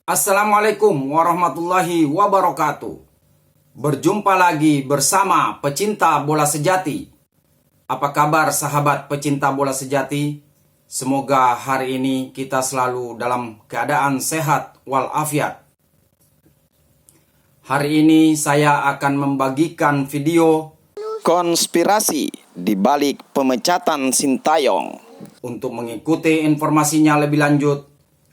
Assalamualaikum warahmatullahi wabarakatuh. Berjumpa lagi bersama pecinta bola sejati. Apa kabar sahabat pecinta bola sejati? Semoga hari ini kita selalu dalam keadaan sehat walafiat. Hari ini saya akan membagikan video konspirasi di balik pemecatan Sintayong. Untuk mengikuti informasinya lebih lanjut,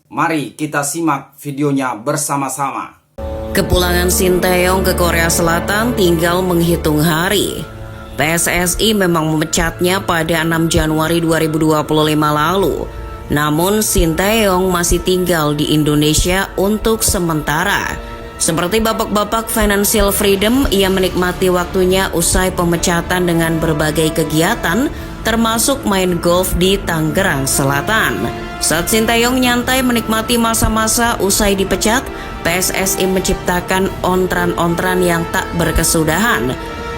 mari kita simak videonya bersama-sama. Kepulangan Sintayong ke Korea Selatan tinggal menghitung hari. PSSI memang memecatnya pada 6 Januari 2025 lalu. Namun Sintayong masih tinggal di Indonesia untuk sementara. Seperti bapak-bapak financial freedom, ia menikmati waktunya usai pemecatan dengan berbagai kegiatan, termasuk main golf di Tangerang Selatan. Saat Sintayong nyantai menikmati masa-masa usai dipecat, PSSI menciptakan ontran-ontran yang tak berkesudahan.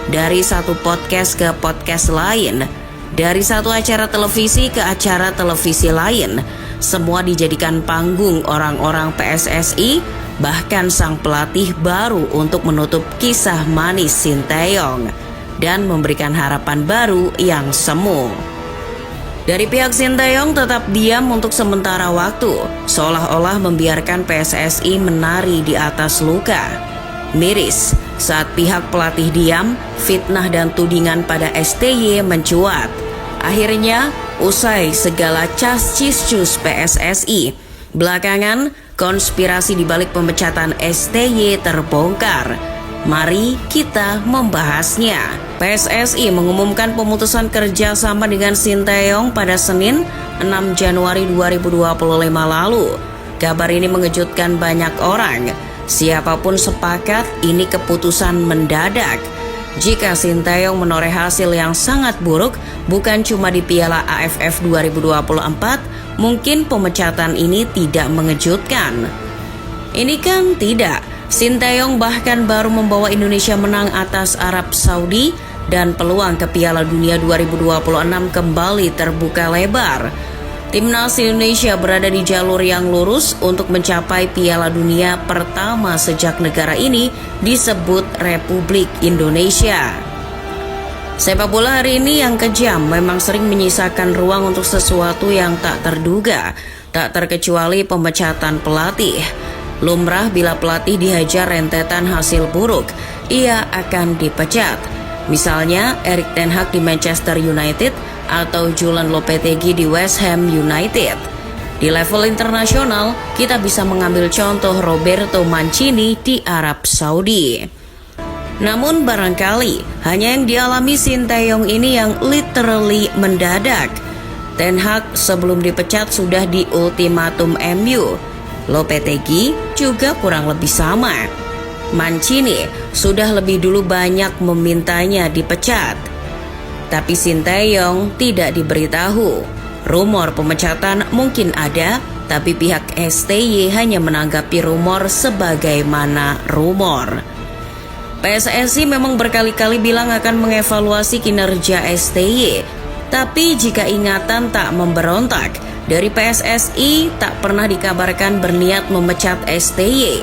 Dari satu podcast ke podcast lain, dari satu acara televisi ke acara televisi lain, semua dijadikan panggung orang-orang PSSI, bahkan sang pelatih baru untuk menutup kisah manis Sintayong dan memberikan harapan baru yang semu. Dari pihak Sintayong tetap diam untuk sementara waktu, seolah-olah membiarkan PSSI menari di atas luka. Miris, saat pihak pelatih diam, fitnah dan tudingan pada STY mencuat. Akhirnya, usai segala cas-cis-cus PSSI, belakangan konspirasi di balik pemecatan STY terbongkar. Mari kita membahasnya. PSSI mengumumkan pemutusan kerjasama dengan Sintayong pada Senin 6 Januari 2025 lalu. Kabar ini mengejutkan banyak orang. Siapapun sepakat ini keputusan mendadak. Jika Sintayong menoreh hasil yang sangat buruk, bukan cuma di Piala AFF 2024, mungkin pemecatan ini tidak mengejutkan. Ini kan tidak. Sintayong bahkan baru membawa Indonesia menang atas Arab Saudi dan peluang ke Piala Dunia 2026 kembali terbuka lebar. Timnas Indonesia berada di jalur yang lurus untuk mencapai Piala Dunia pertama sejak negara ini disebut Republik Indonesia. Sepak bola hari ini yang kejam memang sering menyisakan ruang untuk sesuatu yang tak terduga, tak terkecuali pemecatan pelatih. Lumrah bila pelatih dihajar rentetan hasil buruk, ia akan dipecat. Misalnya Erik ten Hag di Manchester United atau Julen Lopetegui di West Ham United. Di level internasional, kita bisa mengambil contoh Roberto Mancini di Arab Saudi. Namun barangkali hanya yang dialami Sintayong ini yang literally mendadak. Ten Hag sebelum dipecat sudah di ultimatum MU. Lopetegui juga kurang lebih sama. Mancini sudah lebih dulu banyak memintanya dipecat. Tapi Sintayong tidak diberitahu. Rumor pemecatan mungkin ada, tapi pihak STY hanya menanggapi rumor sebagaimana rumor. PSSI memang berkali-kali bilang akan mengevaluasi kinerja STY. Tapi jika ingatan tak memberontak, dari PSSI tak pernah dikabarkan berniat memecat STY.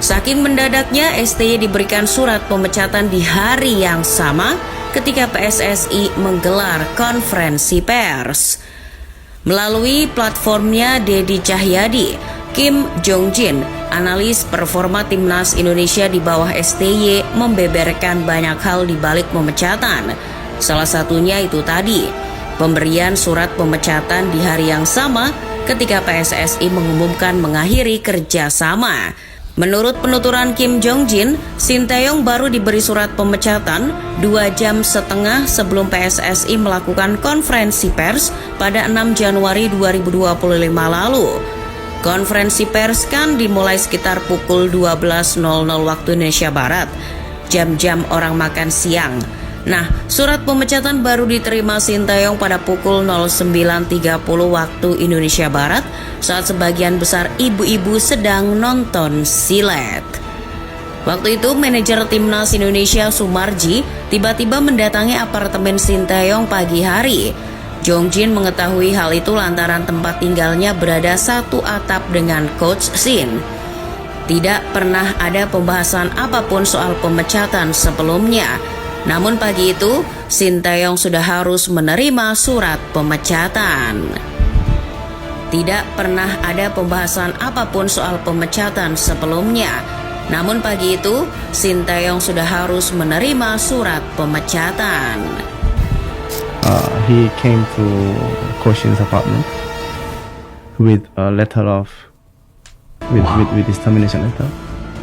Saking mendadaknya, STY diberikan surat pemecatan di hari yang sama ketika PSSI menggelar konferensi pers. Melalui platformnya Dedi Cahyadi, Kim Jong-jin, analis performa timnas Indonesia di bawah STY, membeberkan banyak hal di balik pemecatan. Salah satunya itu tadi, pemberian surat pemecatan di hari yang sama ketika PSSI mengumumkan mengakhiri kerjasama. Menurut penuturan Kim Jong-jin, Sintayong baru diberi surat pemecatan 2,5 jam sebelum PSSI melakukan konferensi pers pada 6 Januari 2025 lalu. Konferensi pers kan dimulai sekitar pukul 12.00 waktu Indonesia Barat, jam-jam orang makan siang. Nah, surat pemecatan baru diterima Sintayong pada pukul 09.30 waktu Indonesia Barat saat sebagian besar ibu-ibu sedang nonton silet. Waktu itu manajer timnas Indonesia Sumarji tiba-tiba mendatangi apartemen Sintayong pagi hari. Jong-jin mengetahui hal itu lantaran tempat tinggalnya berada satu atap dengan Coach Shin. Tidak pernah ada pembahasan apapun soal pemecatan sebelumnya. Namun pagi itu, Shin Tae-yong sudah harus menerima surat pemecatan. Tidak pernah ada pembahasan apapun soal pemecatan sebelumnya. Namun pagi itu, Shin Tae-yong sudah harus menerima surat pemecatan. He came to Ko Shin's apartment with a letter of with his termination letter.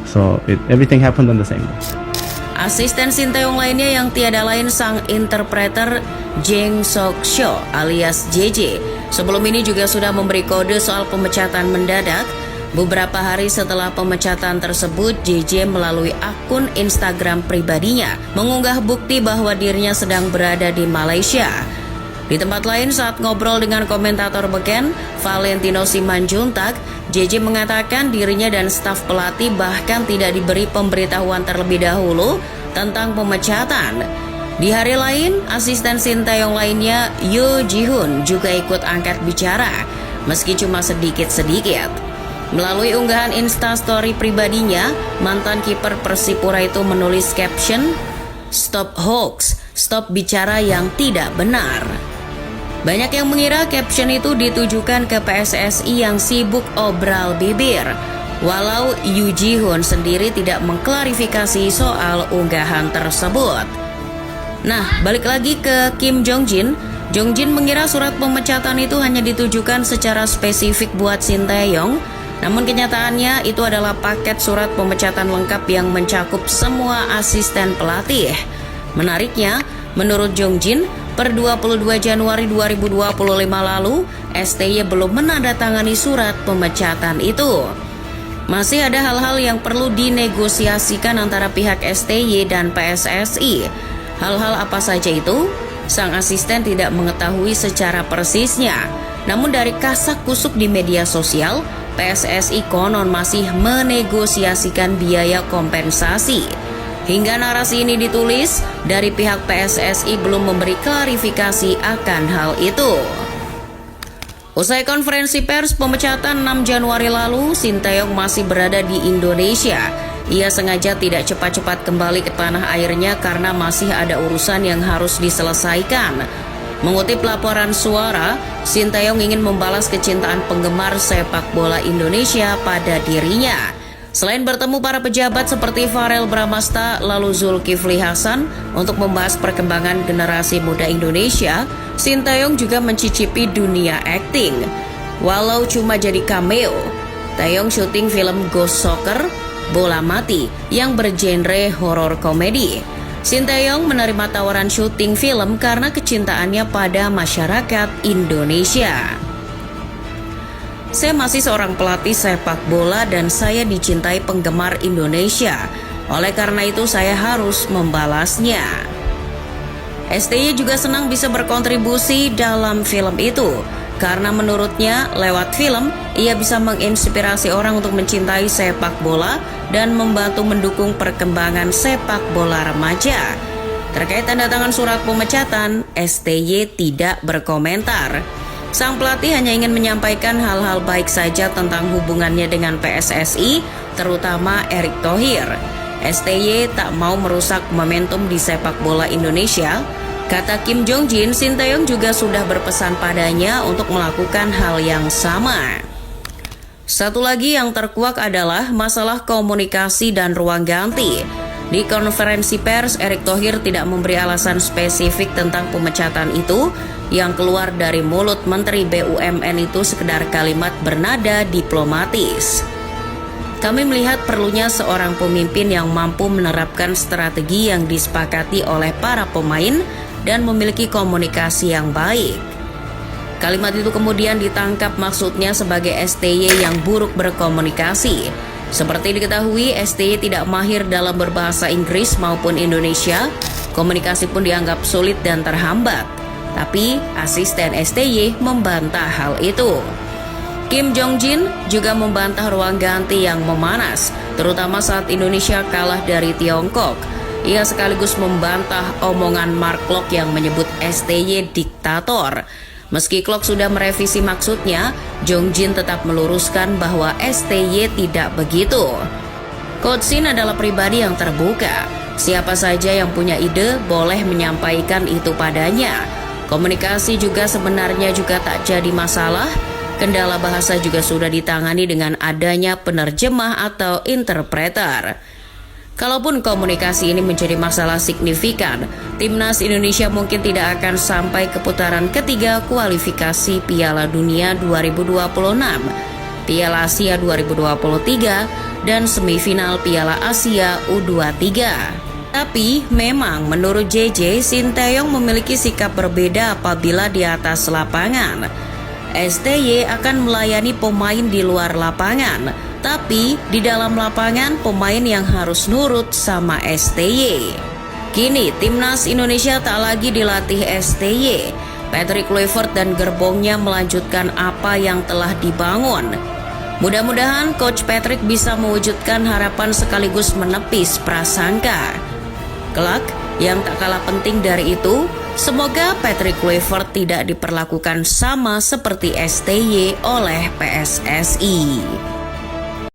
So everything happened on the same day. Asisten Shin Tae-yong lainnya yang tiada lain sang interpreter Jang Sok-seo alias JJ sebelum ini juga sudah memberi kode soal pemecatan mendadak. Beberapa hari setelah pemecatan tersebut, JJ melalui akun Instagram pribadinya mengunggah bukti bahwa dirinya sedang berada di Malaysia. Di tempat lain saat ngobrol dengan komentator beken Valentino Simanjuntak, JJ mengatakan dirinya dan staf pelatih bahkan tidak diberi pemberitahuan terlebih dahulu tentang pemecatan. Di hari lain, asisten Shin Tae-yong lainnya Yoo Ji-hoon juga ikut angkat bicara, meski cuma sedikit-sedikit. Melalui unggahan Instastory pribadinya, mantan kiper Persipura itu menulis caption, "Stop hoax, stop bicara yang tidak benar." Banyak yang mengira caption itu ditujukan ke PSSI yang sibuk obral bibir, walau Yoo Ji-hoon sendiri tidak mengklarifikasi soal unggahan tersebut. Nah, balik lagi ke Kim Jong-jin. Jong-jin mengira surat pemecatan itu hanya ditujukan secara spesifik buat Shin Tae-yong. Namun kenyataannya itu adalah paket surat pemecatan lengkap yang mencakup semua asisten pelatih. Menariknya, menurut Jong-jin, per 22 Januari 2025 lalu, STY belum menandatangani surat pemecatan itu. Masih ada hal-hal yang perlu dinegosiasikan antara pihak STY dan PSSI. Hal-hal apa saja itu? Sang asisten tidak mengetahui secara persisnya. Namun dari kasak kusuk di media sosial, PSSI konon masih menegosiasikan biaya kompensasi. Hingga narasi ini ditulis, dari pihak PSSI belum memberi klarifikasi akan hal itu. Usai konferensi pers pemecatan 6 Januari lalu, Shin Tae-yong masih berada di Indonesia. Ia sengaja tidak cepat-cepat kembali ke tanah airnya karena masih ada urusan yang harus diselesaikan. Mengutip laporan Suara, Shin Tae-yong ingin membalas kecintaan penggemar sepak bola Indonesia pada dirinya. Selain bertemu para pejabat seperti Farel Bramasta lalu Zulkifli Hasan untuk membahas perkembangan generasi muda Indonesia, Shin Tae-yong juga mencicipi dunia akting. Walau cuma jadi cameo, Tae-yong syuting film Ghost Soccer, Bola Mati, yang bergenre horor komedi. Shin Tae-yong menerima tawaran syuting film karena kecintaannya pada masyarakat Indonesia. Saya masih seorang pelatih sepak bola dan saya dicintai penggemar Indonesia. Oleh karena itu saya harus membalasnya. STY juga senang bisa berkontribusi dalam film itu. Karena menurutnya lewat film ia bisa menginspirasi orang untuk mencintai sepak bola dan membantu mendukung perkembangan sepak bola remaja. Terkait tanda tangan surat pemecatan, STY tidak berkomentar. Sang pelatih hanya ingin menyampaikan hal-hal baik saja tentang hubungannya dengan PSSI, terutama Erick Thohir. STY tak mau merusak momentum di sepak bola Indonesia. Kata Kim Jong-jin, Shin Tae-yong juga sudah berpesan padanya untuk melakukan hal yang sama. Satu lagi yang terkuak adalah masalah komunikasi dan ruang ganti. Di konferensi pers, Erick Thohir tidak memberi alasan spesifik tentang pemecatan itu. Yang keluar dari mulut Menteri BUMN itu sekedar kalimat bernada diplomatis. Kami melihat perlunya seorang pemimpin yang mampu menerapkan strategi yang disepakati oleh para pemain dan memiliki komunikasi yang baik. Kalimat itu kemudian ditangkap maksudnya sebagai STY yang buruk berkomunikasi. Seperti diketahui, STY tidak mahir dalam berbahasa Inggris maupun Indonesia. Komunikasi pun dianggap sulit dan terhambat. Tapi asisten STY membantah hal itu. Kim Jong-jin juga membantah ruang ganti yang memanas, terutama saat Indonesia kalah dari Tiongkok. Ia sekaligus membantah omongan Mark Klok yang menyebut STY diktator. Meski Klok sudah merevisi maksudnya, Jong-jin tetap meluruskan bahwa STY tidak begitu. Coach Shin adalah pribadi yang terbuka. Siapa saja yang punya ide boleh menyampaikan itu padanya. Komunikasi juga sebenarnya juga tak jadi masalah. Kendala bahasa juga sudah ditangani dengan adanya penerjemah atau interpreter. Kalaupun komunikasi ini menjadi masalah signifikan, Timnas Indonesia mungkin tidak akan sampai ke putaran ketiga kualifikasi Piala Dunia 2026, Piala Asia 2023, dan semifinal Piala Asia U23. Tapi memang menurut JJ, Sinteyong memiliki sikap berbeda apabila di atas lapangan. STY akan melayani pemain di luar lapangan, tapi di dalam lapangan pemain yang harus nurut sama STY. Kini Timnas Indonesia tak lagi dilatih STY. Patrick Kluivert dan gerbongnya melanjutkan apa yang telah dibangun. Mudah-mudahan Coach Patrick bisa mewujudkan harapan sekaligus menepis prasangka. Kelak, yang tak kalah penting dari itu, semoga Patrick Kluivert tidak diperlakukan sama seperti STY oleh PSSI.